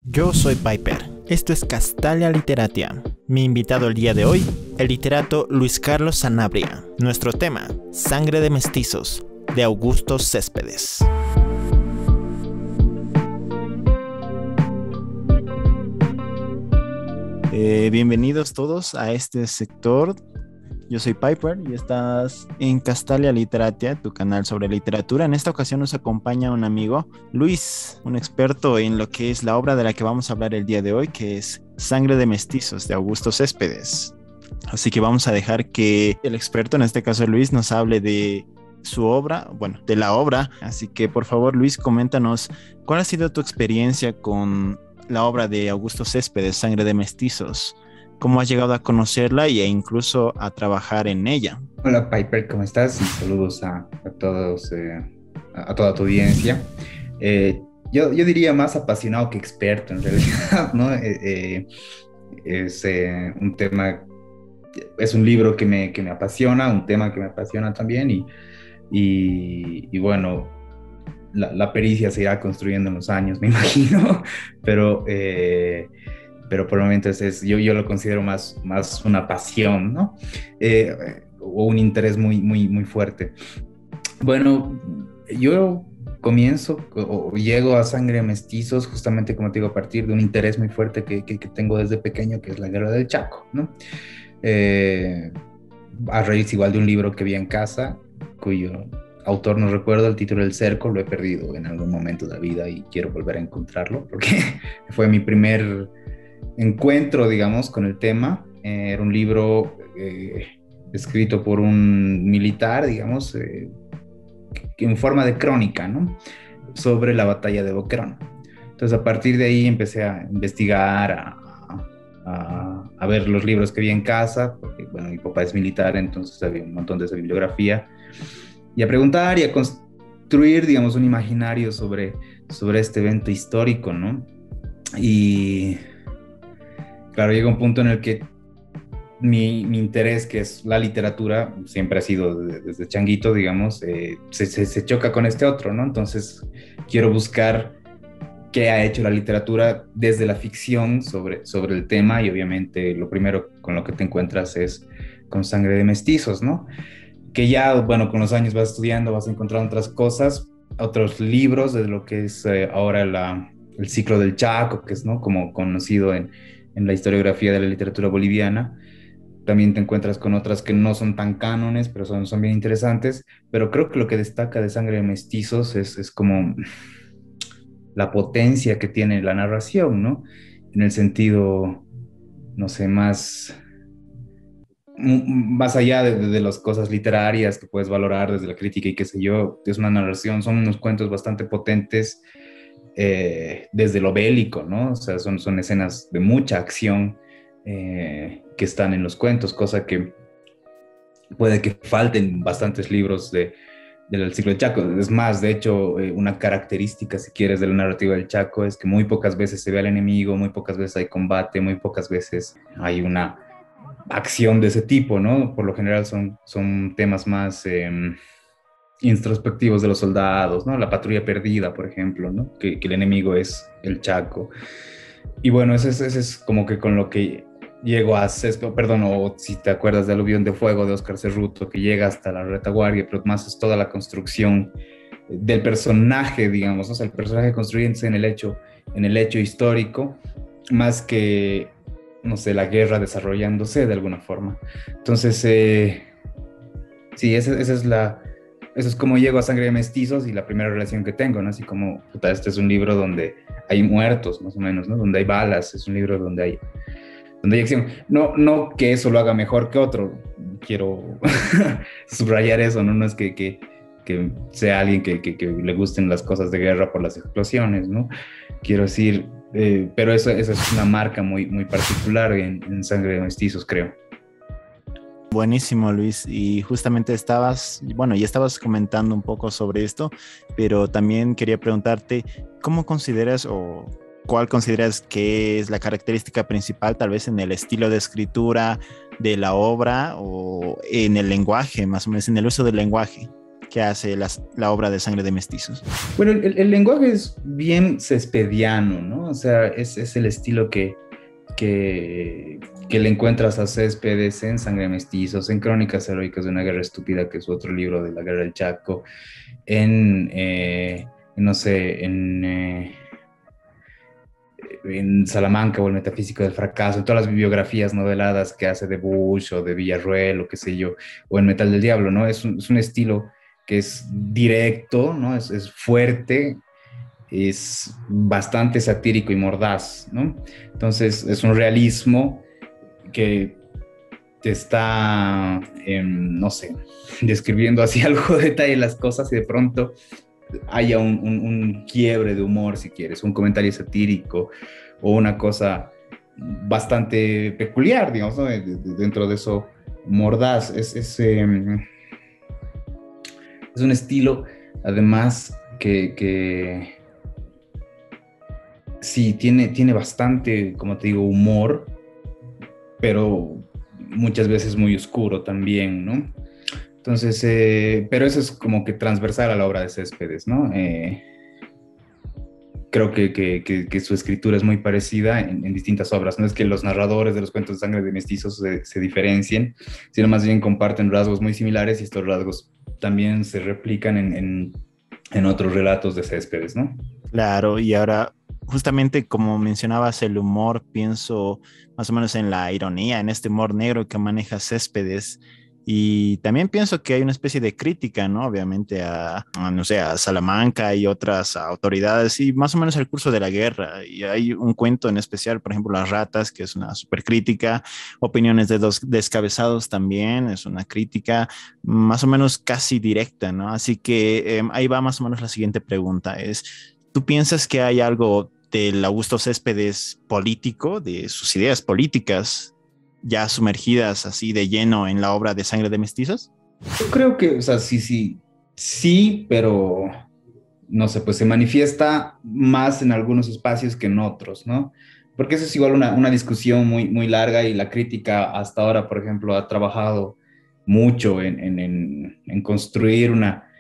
Yo soy Piper. Esto es Castalia Literatia. Mi invitado el día de hoy, el literato Luis Carlos Sanabria. Nuestro tema, Sangre de Mestizos, de Augusto Céspedes. Bienvenidos todos a este sector. Yo soy Piper y estás en Castalia Literatia, tu canal sobre literatura. En esta ocasión nos acompaña un amigo, Luis, un experto en lo que es la obra de la que vamos a hablar el día de hoy, que es Sangre de Mestizos, de Augusto Céspedes. Así que vamos a dejar que el experto, en este caso Luis, nos hable de su obra, bueno, de la obra. Así que por favor, Luis, coméntanos, ¿cuál ha sido tu experiencia con la obra de Augusto Céspedes, Sangre de Mestizos? ¿Cómo has llegado a conocerla e incluso a trabajar en ella? Hola Piper, ¿cómo estás? Y saludos a todos, a toda tu audiencia. Yo diría más apasionado que experto en realidad, ¿no? Es un tema, es un libro que me apasiona, un tema que me apasiona también y bueno, la pericia se irá construyendo en los años, me imagino, pero por el momento yo lo considero más una pasión, ¿no? O un interés muy fuerte. Bueno, yo comienzo o llego a Sangre de Mestizos justamente, como te digo, a partir de un interés muy fuerte que tengo desde pequeño, que es la Guerra del Chaco, ¿no? A raíz igual de un libro que vi en casa, cuyo autor no recuerdo, el título del cerco, lo he perdido en algún momento de la vida y quiero volver a encontrarlo, porque fue mi primer encuentro, digamos, con el tema. Era un libro escrito por un militar, digamos, en forma de crónica, ¿no? Sobre la batalla de Boquerón. Entonces, a partir de ahí empecé a investigar, a ver los libros que vi en casa, porque, bueno, mi papá es militar, entonces había un montón de esa bibliografía, y a preguntar y a construir, digamos, un imaginario sobre este evento histórico, ¿no? Y claro, llega un punto en el que mi interés, que es la literatura, siempre ha sido desde changuito, digamos, se choca con este otro, ¿no? Entonces quiero buscar qué ha hecho la literatura desde la ficción sobre el tema, y obviamente lo primero con lo que te encuentras es con Sangre de Mestizos, ¿no? Que ya, bueno, con los años vas estudiando, vas encontrando otras cosas, otros libros de lo que es ahora el ciclo del Chaco, que es, ¿no?, como conocido en la historiografía de la literatura boliviana. También te encuentras con otras que no son tan cánones, pero son bien interesantes. Pero creo que lo que destaca de Sangre de Mestizos es como la potencia que tiene la narración, ¿no? En el sentido, no sé, más allá de las cosas literarias que puedes valorar desde la crítica y qué sé yo, es una narración, son unos cuentos bastante potentes desde lo bélico, ¿no? O sea, son escenas de mucha acción que están en los cuentos, cosa que puede que falten bastantes libros del ciclo del Chaco. Es más, de hecho, una característica, si quieres, de la narrativa del Chaco es que muy pocas veces se ve al enemigo, muy pocas veces hay combate, muy pocas veces hay una acción de ese tipo, ¿no? Por lo general son temas más introspectivos de los soldados, ¿no? La patrulla perdida, por ejemplo, ¿no? Que el enemigo es el Chaco. Y bueno, ese es como que con lo que llego a Sesco, perdón, o si te acuerdas de Aluvión de Fuego de Óscar Cerruto, que llega hasta la retaguardia, pero más es toda la construcción del personaje, digamos, ¿no? O sea, el personaje construyéndose en el hecho histórico, más que, no sé, la guerra desarrollándose de alguna forma. Entonces, sí, esa es eso es como llego a Sangre de Mestizos y la primera relación que tengo, ¿no? Así como, puta, este es un libro donde hay muertos, más o menos, ¿no? Donde hay balas, es un libro donde hay acción. No que eso lo haga mejor que otro, quiero subrayar eso, ¿no? No es que sea alguien que le gusten las cosas de guerra por las explosiones, ¿no? Quiero decir, pero eso es una marca muy particular en Sangre de Mestizos, creo. Buenísimo, Luis. Y justamente ya estabas comentando un poco sobre esto, pero también quería preguntarte, ¿cómo consideras o cuál consideras que es la característica principal, tal vez en el estilo de escritura de la obra o en el lenguaje, más o menos en el uso del lenguaje que hace la obra de Sangre de Mestizos? Bueno, el lenguaje es bien cespediano, ¿no? O sea, es el estilo que le encuentras a Céspedes en Sangre de Mestizos, en Crónicas Heroicas de una Guerra Estúpida, que es otro libro de la Guerra del Chaco, no sé, en Salamanca o el Metafísico del Fracaso, en todas las bibliografías noveladas que hace de Bush o de Villarruel o qué sé yo, o en Metal del Diablo, ¿no? Es un estilo que es directo, ¿no? Es fuerte, es bastante satírico y mordaz, ¿no? Entonces es un realismo que te está, no sé, describiendo así algo de detalle las cosas y de pronto haya un quiebre de humor, si quieres, un comentario satírico o una cosa bastante peculiar, digamos, ¿no? Dentro de eso mordaz. Es un estilo, además, que sí, tiene bastante, como te digo, humor, pero muchas veces muy oscuro también, ¿no? Entonces, pero eso es como que transversal a la obra de Céspedes, ¿no? Creo que su escritura es muy parecida en distintas obras. No es que los narradores de los cuentos de Sangre de Mestizos se diferencien, sino más bien comparten rasgos muy similares y estos rasgos también se replican en otros relatos de Céspedes, ¿no? Claro, y ahora, justamente como mencionabas el humor, pienso más o menos en la ironía, en este humor negro que maneja Céspedes. Y también pienso que hay una especie de crítica, ¿no? Obviamente no sé, a Salamanca y otras autoridades y más o menos el curso de la guerra. Y hay un cuento en especial, por ejemplo, Las Ratas, que es una súper crítica. Opiniones de dos descabezados también, es una crítica más o menos casi directa, ¿no? Así que ahí va más o menos la siguiente pregunta. ¿Tú piensas que hay algo del Augusto Céspedes político, de sus ideas políticas, ya sumergidas así de lleno en la obra de Sangre de Mestizos? Yo creo que, o sea, sí, pero no sé, pues se manifiesta más en algunos espacios que en otros, ¿no? Porque eso es igual una discusión muy larga y la crítica hasta ahora, por ejemplo, ha trabajado mucho en construir una,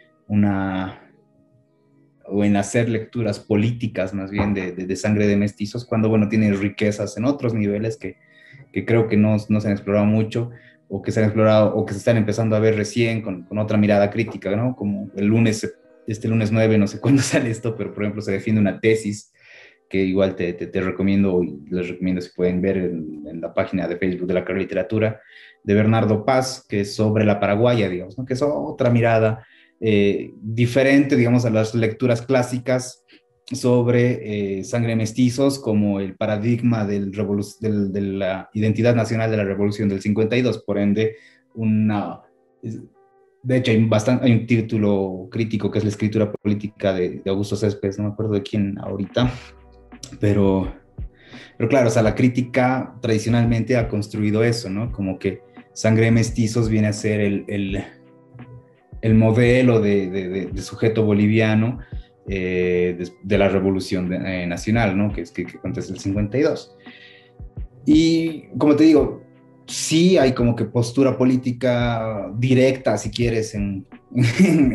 o en hacer lecturas políticas más bien de Sangre de Mestizos, cuando, bueno, tiene riquezas en otros niveles que creo que no se han explorado mucho o que se han explorado o que se están empezando a ver recién con otra mirada crítica, ¿no? Como este lunes 9, no sé cuándo sale esto, pero por ejemplo se defiende una tesis que igual te recomiendo y les recomiendo si pueden ver en la página de Facebook de la Carrera de Literatura, de Bernardo Paz, que es sobre la paraguaya, digamos, ¿no? Que es otra mirada diferente, digamos, a las lecturas clásicas sobre Sangre de Mestizos como el paradigma de la identidad nacional de la Revolución del 52, por ende, de hecho hay un título crítico que es la escritura política de Augusto Céspedes, no me acuerdo de quién ahorita, pero claro, o sea, la crítica tradicionalmente ha construido eso, ¿no? Como que Sangre de Mestizos viene a ser el modelo de sujeto boliviano de la Revolución Nacional, ¿no? Que acontece el 52. Y como te digo, sí hay como que postura política directa, si quieres, en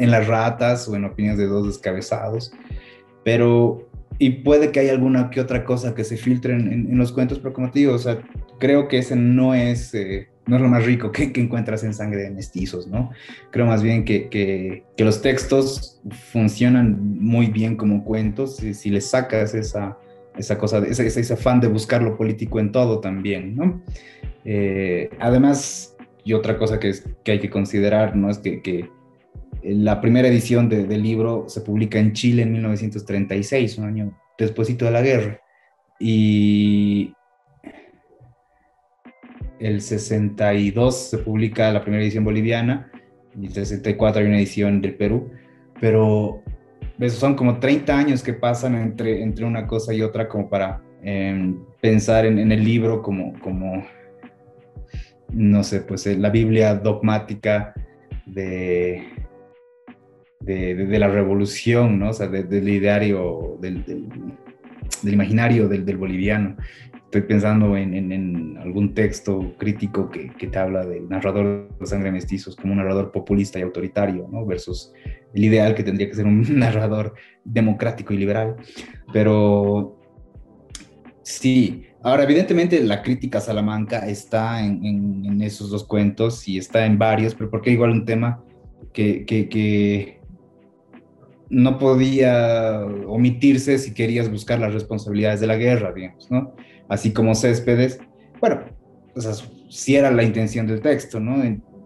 Las Ratas o en Opiniones de dos descabezados, pero y puede que haya alguna que otra cosa que se filtre en los cuentos, pero como te digo, o sea, creo que ese no es lo más rico que encuentras en Sangre de Mestizos, ¿no? Creo más bien que los textos funcionan muy bien como cuentos si les sacas esa cosa, ese afán de buscar lo político en todo también, ¿no? Además, y otra cosa que hay que considerar, ¿no? Es que la primera edición del libro se publica en Chile en 1936, un año despuesito de la guerra. Y el 62 se publica la primera edición boliviana y el 64 hay una edición del Perú. Pero esos son como 30 años que pasan entre una cosa y otra como para pensar en el libro como, no sé, pues la Biblia dogmática de la revolución, ¿no? O sea, del ideario, del imaginario del boliviano. Estoy pensando en algún texto crítico que te habla del narrador de Sangre de Mestizos como un narrador populista y autoritario, ¿no? Versus el ideal que tendría que ser un narrador democrático y liberal. Pero sí, ahora evidentemente la crítica a Salamanca está en esos dos cuentos y está en varios, pero porque igual un tema que no podía omitirse si querías buscar las responsabilidades de la guerra, digamos, ¿no? Así como Céspedes, bueno, o sea, si era la intención del texto, ¿no?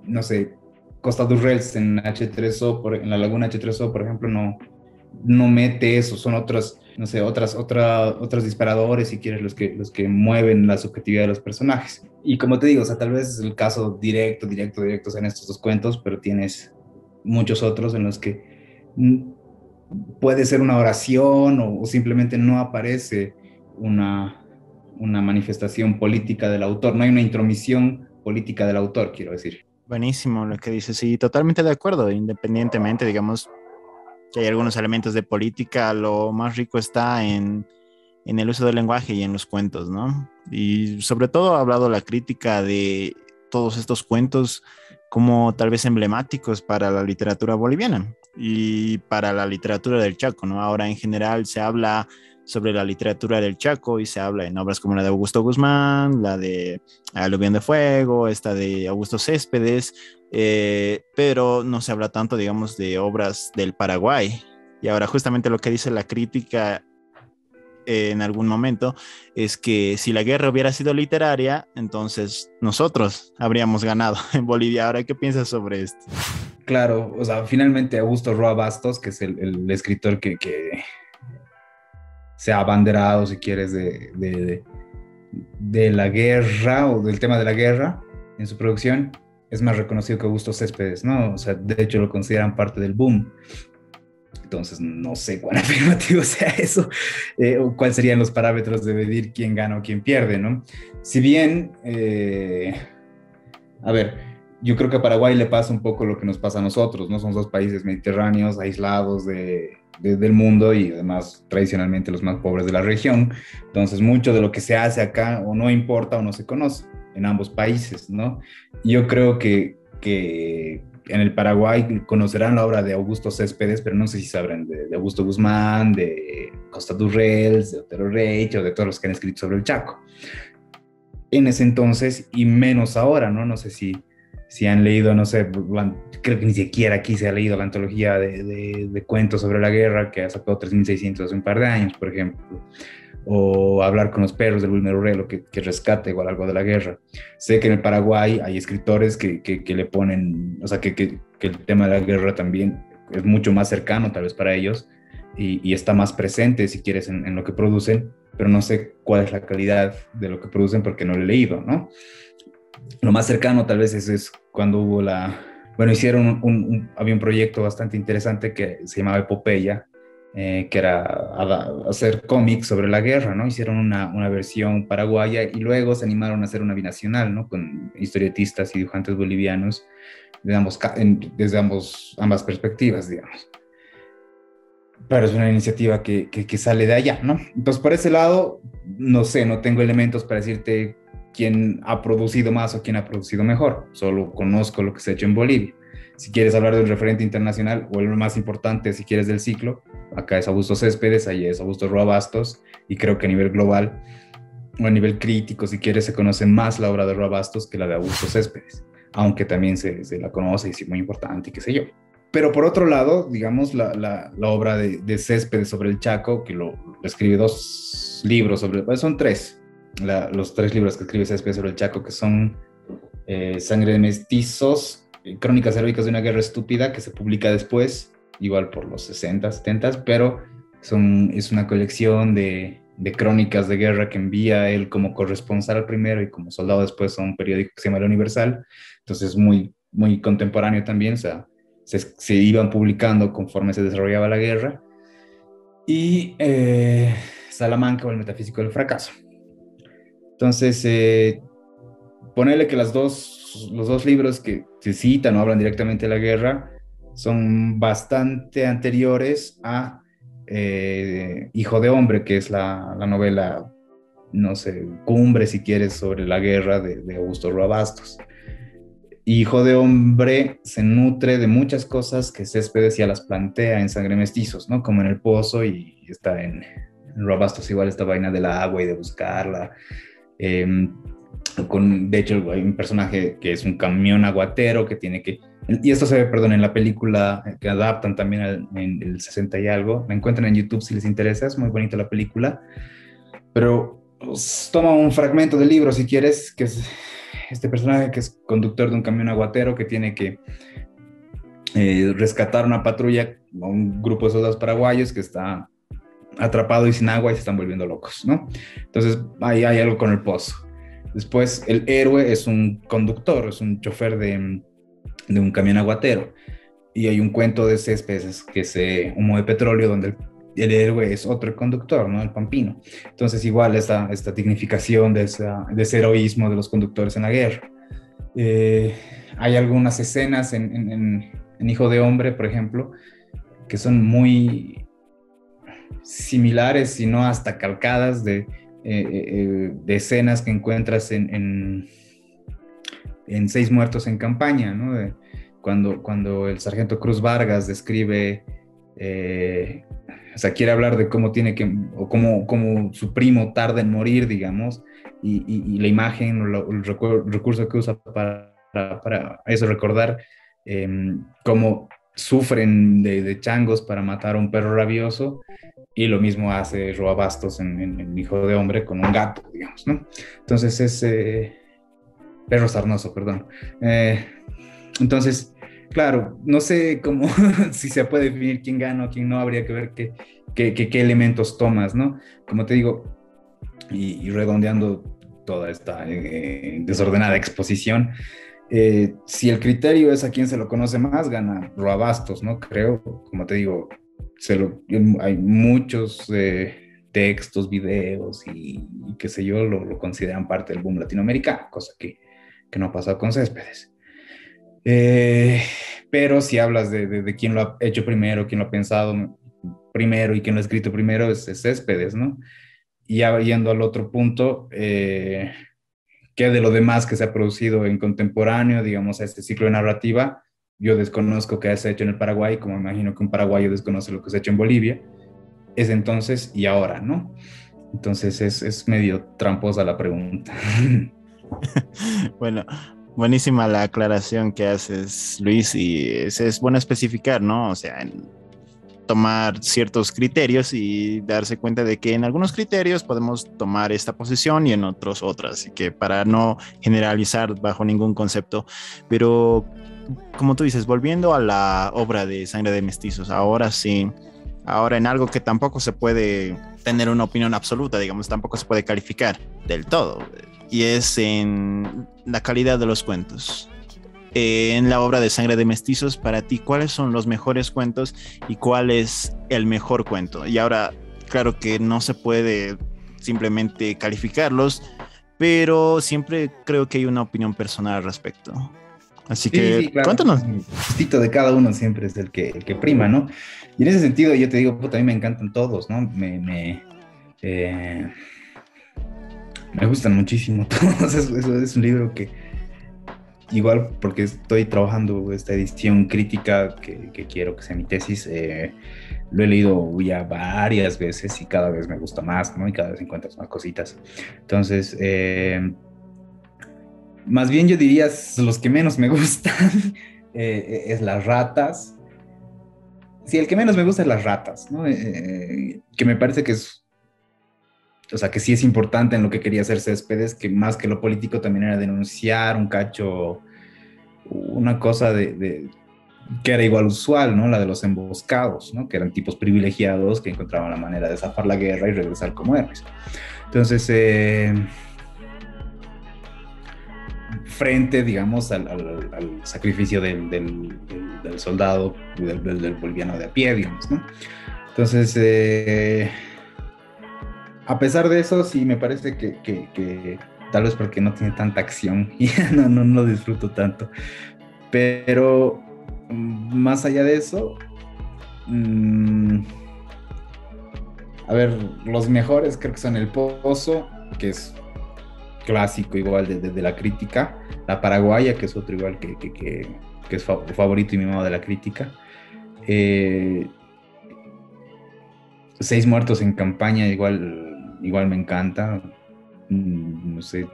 No sé, Costa Durrels en H3O, en la laguna H3O, por ejemplo, no mete eso, son otros, no sé, otros disparadores, si quieres, los que mueven la subjetividad de los personajes. Y como te digo, o sea, tal vez es el caso directo en estos dos cuentos, pero tienes muchos otros en los que puede ser una oración o simplemente no aparece una, una manifestación política del autor, no hay una intromisión política del autor, quiero decir. Buenísimo lo que dices, sí, totalmente de acuerdo, independientemente, digamos, que hay algunos elementos de política, lo más rico está en el uso del lenguaje y en los cuentos, ¿no? Y sobre todo ha hablado la crítica de todos estos cuentos como tal vez emblemáticos para la literatura boliviana y para la literatura del Chaco, ¿no? Ahora en general se habla sobre la literatura del Chaco y se habla en obras como la de Augusto Guzmán, la de Aluvión de Fuego, esta de Augusto Céspedes, pero no se habla tanto, digamos, de obras del Paraguay. Y ahora justamente lo que dice la crítica en algún momento es que si la guerra hubiera sido literaria, entonces nosotros habríamos ganado en Bolivia. Ahora, ¿qué piensas sobre esto? Claro, o sea, finalmente Augusto Roa Bastos, que es el escritor que se ha abanderado, si quieres, de la guerra o del tema de la guerra en su producción, es más reconocido que Augusto Céspedes, ¿no? O sea, de hecho lo consideran parte del boom. Entonces, no sé cuán afirmativo sea eso, o cuáles serían los parámetros de medir quién gana o quién pierde, ¿no? Si bien, a ver, yo creo que a Paraguay le pasa un poco lo que nos pasa a nosotros, ¿no? Somos dos países mediterráneos, aislados del mundo y además tradicionalmente los más pobres de la región. Entonces, mucho de lo que se hace acá o no importa o no se conoce en ambos países, ¿no? Yo creo que en el Paraguay conocerán la obra de Augusto Céspedes, pero no sé si sabrán de Augusto Guzmán, de Costa Durrels, de Otero Reich o de todos los que han escrito sobre el Chaco. En ese entonces y menos ahora, ¿no? No sé si han leído, no sé, creo que ni siquiera aquí se ha leído la antología de cuentos sobre la guerra que ha sacado 3600 hace un par de años, por ejemplo, o Hablar con los perros de Luis Merurelo, que rescata igual algo de la guerra. Sé que en el Paraguay hay escritores que le ponen, o sea, que el tema de la guerra también es mucho más cercano tal vez para ellos y está más presente, si quieres, en lo que producen, pero no sé cuál es la calidad de lo que producen porque no lo he leído, ¿no? Lo más cercano tal vez es cuando hubo bueno, hicieron había un proyecto bastante interesante que se llamaba Epopeya, que era hacer cómics sobre la guerra, ¿no? Hicieron una versión paraguaya y luego se animaron a hacer una binacional, ¿no? Con historietistas y dibujantes bolivianos desde ambas perspectivas, digamos. Pero es una iniciativa que sale de allá, ¿no? Entonces, por ese lado, no sé, no tengo elementos para decirte quién ha producido más o quién ha producido mejor. Solo conozco lo que se ha hecho en Bolivia. Si quieres hablar del referente internacional o el más importante, si quieres, del ciclo, acá es Augusto Céspedes, allá es Augusto Roa Bastos, y creo que a nivel global o a nivel crítico, si quieres, se conoce más la obra de Roa Bastos que la de Augusto Céspedes, aunque también se la conoce y es muy importante y qué sé yo. Pero por otro lado, digamos, la obra de Céspedes sobre el Chaco, que lo escribe dos libros son tres, los tres libros que escribe Céspedes sobre el Chaco, que son Sangre de Mestizos, Crónicas Heroicas de una Guerra Estúpida, que se publica después, igual por los 60, 70, pero es una colección de crónicas de guerra que envía él como corresponsal primero y como soldado después a un periódico que se llama El Universal. Entonces es muy, muy contemporáneo también, o sea, se iban publicando conforme se desarrollaba la guerra. Y Salamanca o el metafísico del fracaso. Entonces, ponerle que los dos libros que se citan o hablan directamente de la guerra son bastante anteriores a Hijo de Hombre, que es la novela, no sé, cumbre si quieres, sobre la guerra de Augusto Roa Bastos. Hijo de Hombre se nutre de muchas cosas que Céspedes ya las plantea en Sangre Mestizos, ¿no? Como en El Pozo, y está en Robastos igual esta vaina de la agua y de buscarla. Eh, de hecho, hay un personaje que es un camión aguatero que tiene que... Y esto se ve, perdón, en la película que adaptan también en el 60 y algo. La encuentran en YouTube si les interesa, es muy bonita la película. Pero pues, toma un fragmento del libro, si quieres, que es este personaje que es conductor de un camión aguatero que tiene que rescatar una patrulla, un grupo de soldados paraguayos que está atrapado y sin agua y se están volviendo locos, ¿no? Entonces ahí hay algo con el pozo. Después el héroe es un conductor, es un chofer de un camión aguatero. Y hay un cuento de Céspedes que es Humo de Petróleo, donde el héroe es otro conductor, ¿no? El Pampino. Entonces igual esta dignificación de ese heroísmo de los conductores en la guerra. Hay algunas escenas en Hijo de Hombre, por ejemplo, que son muy similares, si no hasta calcadas de escenas que encuentras en Seis Muertos en Campaña, ¿no? Cuando el sargento Cruz Vargas describe, o sea, quiere hablar de cómo tiene que, o cómo su primo tarda en morir, digamos, y la imagen, el recurso que usa para eso, recordar cómo sufren de changos para matar a un perro rabioso, y lo mismo hace Roa Bastos en Hijo de Hombre con un gato, digamos, ¿no? Entonces es... perro sarnoso, perdón. Entonces, claro, no sé cómo, si se puede definir quién gana o quién no, habría que ver qué elementos tomas, ¿no? Como te digo, y redondeando toda esta desordenada exposición, si el criterio es a quién se lo conoce más, gana Roa Bastos, ¿no? Creo, como te digo, hay muchos textos, videos y qué sé yo, lo consideran parte del boom latinoamericano, cosa que no ha pasado con Céspedes. Pero si hablas de quién lo ha hecho primero, quién lo ha pensado primero y quién lo ha escrito primero, es Céspedes, ¿no? Y ya yendo al otro punto, ¿qué de lo demás que se ha producido en contemporáneo, digamos, a este ciclo de narrativa? Yo desconozco qué se ha hecho en el Paraguay, como imagino que un paraguayo desconoce lo que se ha hecho en Bolivia. Es entonces y ahora, ¿no? Entonces es medio tramposa la pregunta. Bueno, buenísima la aclaración que haces, Luis, y es bueno especificar, ¿no? O sea, tomar ciertos criterios y darse cuenta de que en algunos criterios podemos tomar esta posición y en otros otras, y que para no generalizar bajo ningún concepto, pero como tú dices, volviendo a la obra de Sangre de Mestizos, ahora sí, ahora en algo que tampoco se puede tener una opinión absoluta, digamos, tampoco se puede calificar del todo, y es en la calidad de los cuentos. En la obra de Sangre de Mestizos, para ti, ¿cuáles son los mejores cuentos y cuál es el mejor cuento? Y ahora, claro que no se puede simplemente calificarlos, pero siempre creo que hay una opinión personal al respecto. Así Sí, que sí, claro. cuéntanos. El gustito de cada uno siempre es el que prima, ¿no? Y en ese sentido yo te digo, puta, a mí me encantan todos, ¿no? Eh, me gustan muchísimo todos. Eso es un libro que, igual porque estoy trabajando esta edición crítica que quiero que sea mi tesis, lo he leído ya varias veces y cada vez me gusta más, ¿no? Y cada vez encuentras más cositas. Entonces, más bien yo diría los que menos me gustan es Las Ratas. Sí, el que menos me gusta es Las Ratas, ¿no? Que me parece que es, o sea, que sí es importante en lo que quería hacer Céspedes, que más que lo político también era denunciar un cacho, una cosa que era igual usual, ¿no? La de los emboscados, ¿no? Que eran tipos privilegiados que encontraban la manera de zafar la guerra y regresar como héroes. Entonces, frente, digamos, al sacrificio del soldado, del boliviano de a pie, digamos, ¿no? Entonces, a pesar de eso, sí me parece que tal vez porque no tiene tanta acción y no lo disfruto tanto. Pero más allá de eso, a ver, los mejores creo que son El Pozo, que es clásico igual de la crítica, La Paraguaya, que es otro igual que es favorito y mimado de la crítica. Eh, Seis muertos en campaña, igual me encanta. No sé,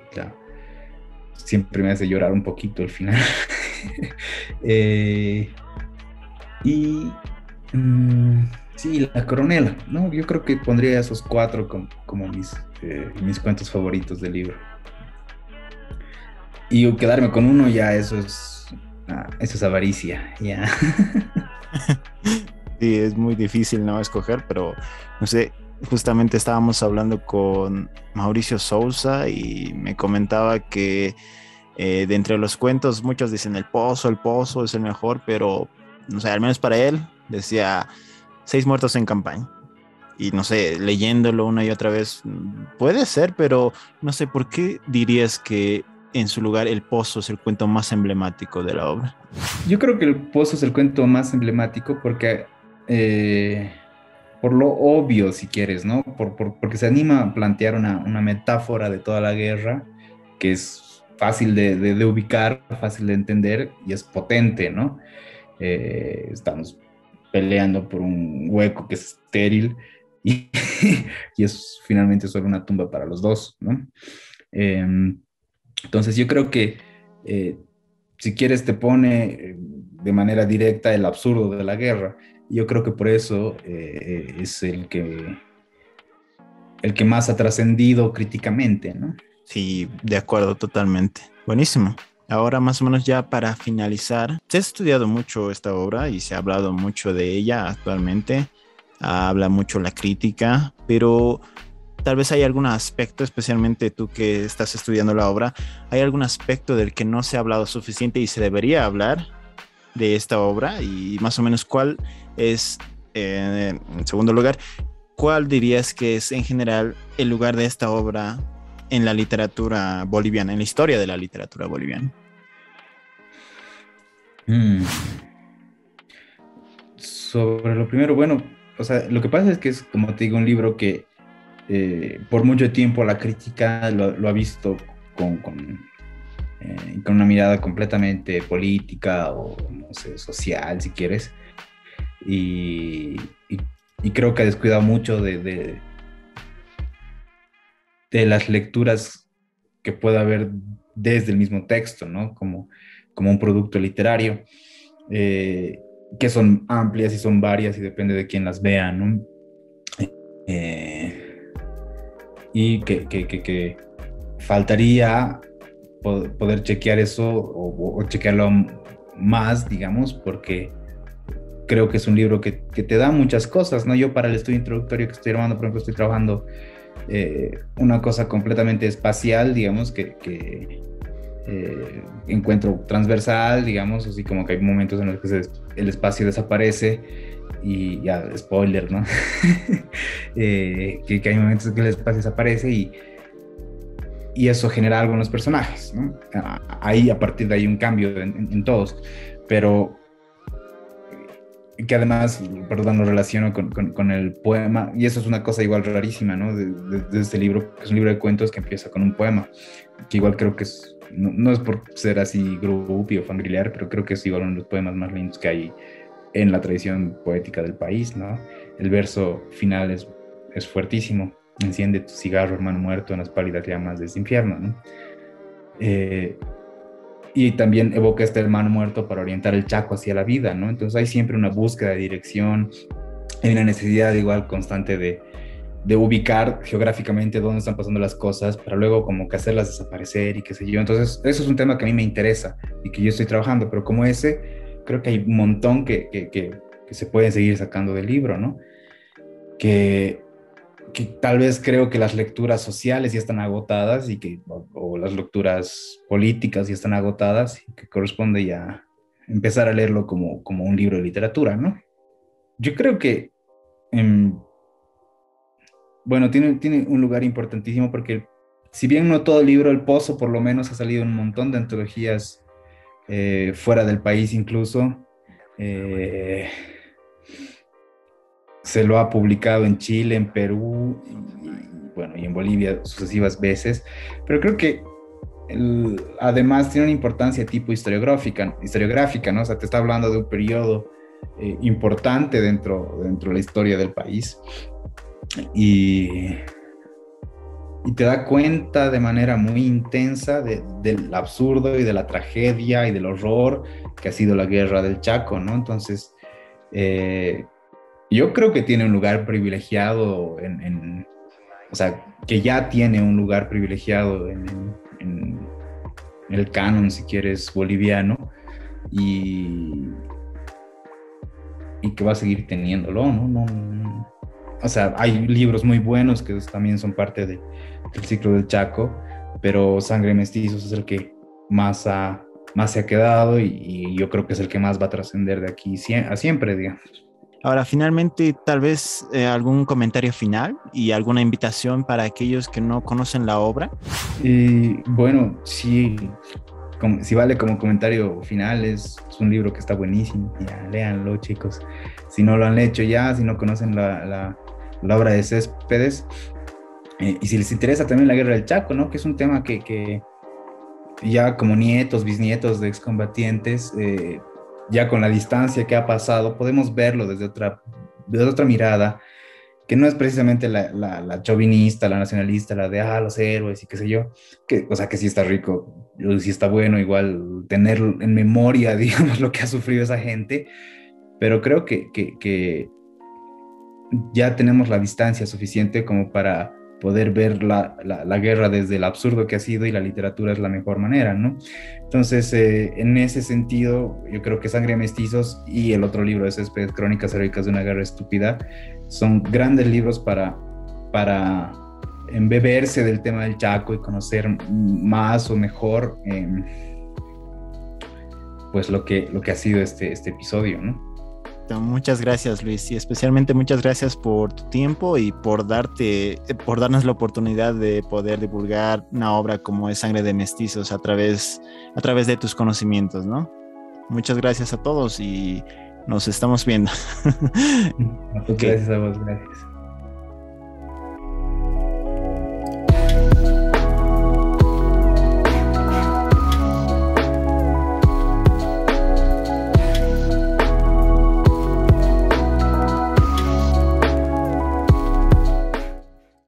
siempre me hace llorar un poquito al final. Eh, y sí, La Coronela, ¿no? Yo creo que pondría esos cuatro como mis cuentos favoritos del libro. Y quedarme con uno, ya eso es avaricia, ya. Sí, es muy difícil no escoger, pero no sé, justamente estábamos hablando con Mauricio Sousa y me comentaba que de entre los cuentos muchos dicen el pozo es el mejor, pero no sé, al menos para él decía seis muertos en campaña. Y no sé, leyéndolo una y otra vez, puede ser, pero no sé por qué dirías que en su lugar El Pozo es el cuento más emblemático de la obra. Yo creo que El Pozo es el cuento más emblemático porque, eh, por lo obvio, si quieres, ¿no? Porque se anima a plantear una metáfora de toda la guerra que es fácil de ubicar, fácil de entender y es potente, ¿no? Estamos peleando por un hueco que es estéril y, y es finalmente solo una tumba para los dos, ¿no? Eh, entonces yo creo que eh, si quieres te pone de manera directa el absurdo de la guerra. Yo creo que por eso es el que más ha trascendido críticamente, ¿no? Sí, de acuerdo, totalmente. Buenísimo. Ahora más o menos ya para finalizar, se ha estudiado mucho esta obra y se ha hablado mucho de ella actualmente. Habla mucho la crítica, pero tal vez hay algún aspecto, especialmente tú que estás estudiando la obra, hay algún aspecto del que no se ha hablado suficiente y se debería hablar de esta obra y más o menos cuál es, en segundo lugar, cuál dirías que es en general el lugar de esta obra en la literatura boliviana, en la historia de la literatura boliviana. Mm. Sobre lo primero, bueno, o sea, lo que pasa es que es, como te digo, un libro que por mucho tiempo la crítica lo ha visto con una mirada completamente política o, no sé, social, si quieres, y, y- y creo que ha descuidado mucho de las lecturas que pueda haber desde el mismo texto, ¿no? Como un producto literario, eh, que son amplias y son varias y depende de quién las vea, ¿no? Eh, y que faltaría poder chequear eso o chequearlo más, digamos, porque creo que es un libro que te da muchas cosas, ¿no? Yo para el estudio introductorio que estoy armando, por ejemplo, estoy trabajando una cosa completamente espacial, digamos, encuentro transversal, digamos, así como que hay momentos en los que el espacio desaparece y ya, spoiler, ¿no? Que hay momentos en que el espacio desaparece y eso genera algo en los personajes, ¿no? Ahí, a partir de ahí, un cambio en todos, pero que además, perdón, lo relaciono con el poema, y eso es una cosa igual rarísima, ¿no? De este libro, que es un libro de cuentos que empieza con un poema, que igual creo que no es por ser así groupie o familiar, pero creo que es igual uno de los poemas más lindos que hay en la tradición poética del país, ¿no? El verso final es fuertísimo. Enciende tu cigarro, hermano muerto, en las pálidas llamas de este infierno, ¿no? Eh, y también evoca este hermano muerto para orientar el Chaco hacia la vida, ¿no? Entonces hay siempre una búsqueda de dirección, hay una necesidad igual constante de ubicar geográficamente dónde están pasando las cosas para luego como que hacerlas desaparecer y qué sé yo. Entonces eso es un tema que a mí me interesa y que yo estoy trabajando, pero como ese, creo que hay un montón que se pueden seguir sacando del libro, ¿no? Que, que tal vez creo que las lecturas sociales ya están agotadas o las lecturas políticas ya están agotadas y que corresponde ya empezar a leerlo como un libro de literatura, ¿no? Yo creo que, eh, bueno, tiene un lugar importantísimo porque si bien no todo el libro, El Pozo por lo menos ha salido un montón de antologías fuera del país incluso. Eh, se lo ha publicado en Chile, en Perú, bueno, y en Bolivia sucesivas veces, pero creo que además tiene una importancia tipo historiográfica, ¿no? O sea, te está hablando de un periodo importante dentro de la historia del país y, y te da cuenta de manera muy intensa del absurdo y de la tragedia y del horror que ha sido la guerra del Chaco, ¿no? Entonces, yo creo que tiene un lugar privilegiado o sea, que ya tiene un lugar privilegiado en el canon, si quieres, boliviano, y, y que va a seguir teniéndolo, ¿no? O sea, hay libros muy buenos que también son parte del ciclo del Chaco, pero Sangre de Mestizos es el que más se ha quedado y yo creo que es el que más va a trascender de aquí a siempre, digamos. Ahora, finalmente, tal vez algún comentario final y alguna invitación para aquellos que no conocen la obra. Y bueno, sí, si vale como comentario final, es un libro que está buenísimo. Ya, léanlo, chicos. Si no lo han hecho ya, si no conocen la obra de Céspedes, y si les interesa también la Guerra del Chaco, ¿no? Que es un tema que ya como nietos, bisnietos de excombatientes, ya con la distancia que ha pasado, podemos verlo desde otra mirada, que no es precisamente la chauvinista, la nacionalista, la de los héroes y qué sé yo, o sea, que sí está rico, sí está bueno igual tener en memoria, digamos, lo que ha sufrido esa gente, pero creo que ya tenemos la distancia suficiente como para poder ver la guerra desde el absurdo que ha sido, y la literatura es la mejor manera, ¿no? Entonces, en ese sentido, yo creo que Sangre de Mestizos y el otro libro de Céspedes, Crónicas Heroicas de una Guerra Estúpida, son grandes libros para embeberse del tema del Chaco y conocer más o mejor pues lo que ha sido este episodio, ¿no? Muchas gracias, Luis, y especialmente muchas gracias por tu tiempo y por darnos la oportunidad de poder divulgar una obra como es Sangre de Mestizos a través de tus conocimientos, ¿no? Muchas gracias a todos y nos estamos viendo. Gracias a vos, gracias.